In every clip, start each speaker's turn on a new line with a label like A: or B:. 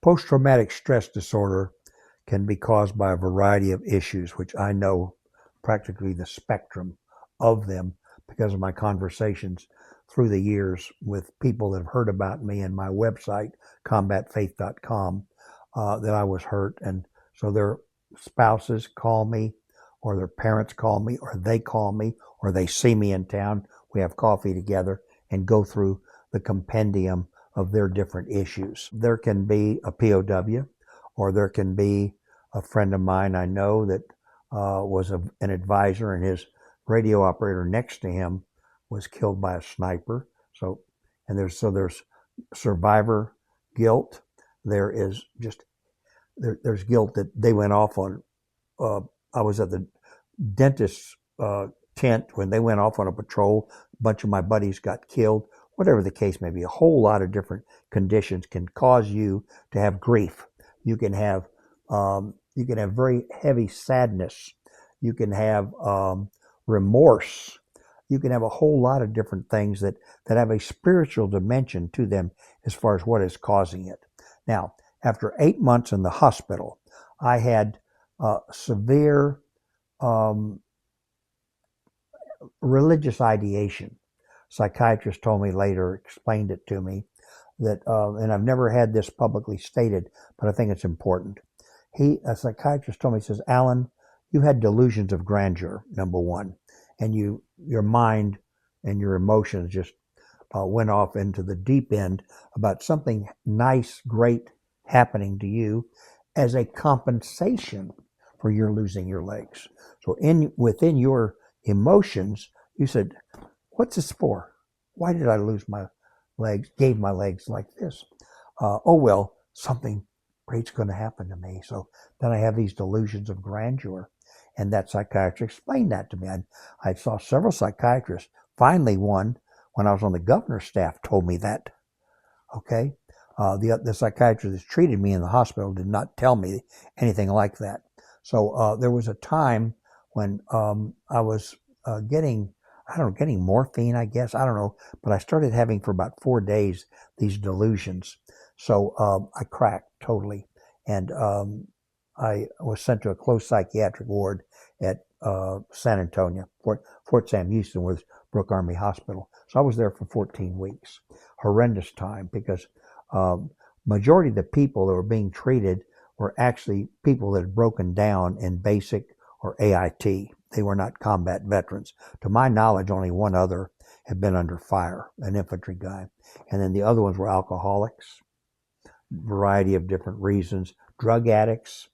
A: Post-traumatic stress disorder can be caused by a variety of issues, which I know practically the spectrum of them because of my conversations through the years with people that have heard about me and my website, combatfaith.com, that I was hurt. And so their spouses call me, or their parents call me, or they call me, or they see me in town. We have coffee together and go through the compendium of their different issues. There can be a POW, or there can be a friend of mine I know that was an advisor, and his radio operator next to him was killed by a sniper. So there's survivor guilt. There's guilt that they went off on. I was at the dentist's tent when they went off on a patrol. A bunch of my buddies got killed. Whatever the case may be, a whole lot of different conditions can cause you to have grief. You can have very heavy sadness. You can have remorse. You can have a whole lot of different things that have a spiritual dimension to them as far as what is causing it. Now, after 8 months in the hospital, I had severe religious ideation. Psychiatrist told me later, explained it to me, that, and I've never had this publicly stated, but I think it's important. A psychiatrist told me, he says, Alan, you had delusions of grandeur, number one, and your mind and your emotions just went off into the deep end about something nice, great happening to you as a compensation for your losing your legs. So within your emotions, you said, what's this for? Why did I lose my legs, gave my legs like this? Oh, well, something great's going to happen to me. So then I have these delusions of grandeur. And that psychiatrist explained that to me. I saw several psychiatrists. Finally, one, when I was on the governor's staff, told me that. Okay? The psychiatrist that treated me in the hospital did not tell me anything like that. So there was a time when I was getting morphine, I guess. I don't know. But I started having for about 4 days these delusions. So I cracked totally. And I was sent to a closed psychiatric ward at San Antonio, Fort Sam Houston was Brooke Army Hospital. So I was there for 14 weeks. Horrendous time because majority of the people that were being treated were actually people that had broken down in basic or AIT. They were not combat veterans. To my knowledge, only one other had been under fire, an infantry guy. And then the other ones were alcoholics, variety of different reasons, drug addicts.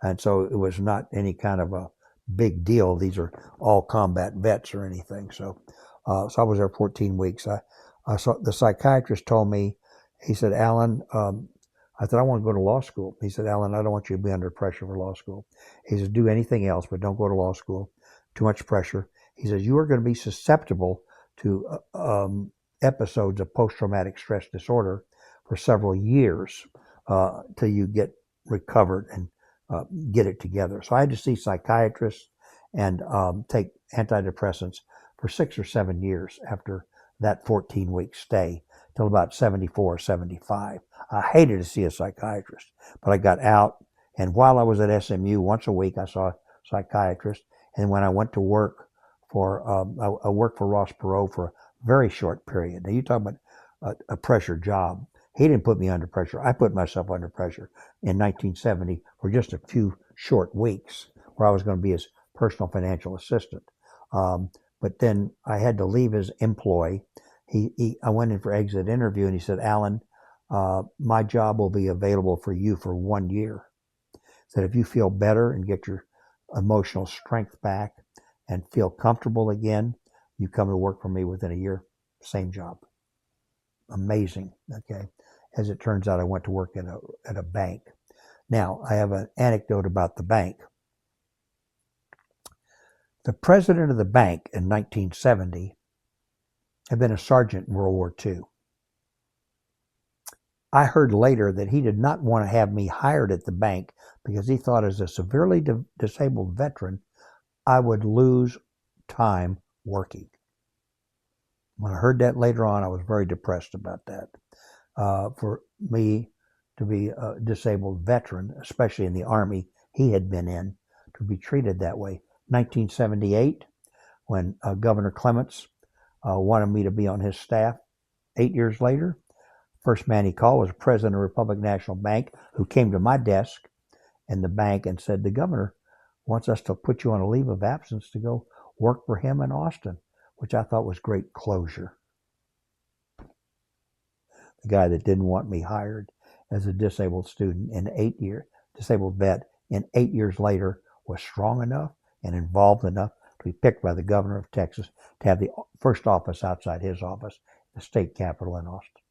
A: And so it was not any kind of a big deal. These are all combat vets or anything. So I was there 14 weeks. I saw the psychiatrist told me, he said, Alan, I said, I want to go to law school. He said, Alan, I don't want you to be under pressure for law school. He says, do anything else, but don't go to law school. Too much pressure. He says, you are going to be susceptible to episodes of post-traumatic stress disorder for several years till you get recovered and get it together. So I had to see psychiatrists and take antidepressants for 6 or 7 years after that 14-week stay till about 74 or 75. I hated to see a psychiatrist, but I got out. And while I was at SMU, once a week I saw a psychiatrist. And when I went to work I worked for Ross Perot for a very short period. Now you talk about a pressure job. He didn't put me under pressure. I put myself under pressure in 1970 for just a few short weeks where I was going to be his personal financial assistant. But then I had to leave his employ. I went in for exit interview and he said, Alan, my job will be available for you for 1 year. He said, if you feel better and get your emotional strength back and feel comfortable again, you come to work for me within a year, same job. Amazing. Okay. As it turns out, I went to work at a bank. Now, I have an anecdote about the bank. The president of the bank in 1970 had been a sergeant in World War II. I heard later that he did not want to have me hired at the bank because he thought as a severely disabled veteran, I would lose time working. When I heard that later on, I was very depressed about that. For me to be a disabled veteran, especially in the Army he had been in, to be treated that way. 1978, when Governor Clements wanted me to be on his staff. 8 years later, first man he called was the president of Republic National Bank, who came to my desk in the bank and said, the governor wants us to put you on a leave of absence to go work for him in Austin, which I thought was great closure. The guy that didn't want me hired as a disabled student in 8 years, disabled vet, in 8 years later was strong enough and involved enough to be picked by the governor of Texas to have the first office outside his office, the state capitol in Austin.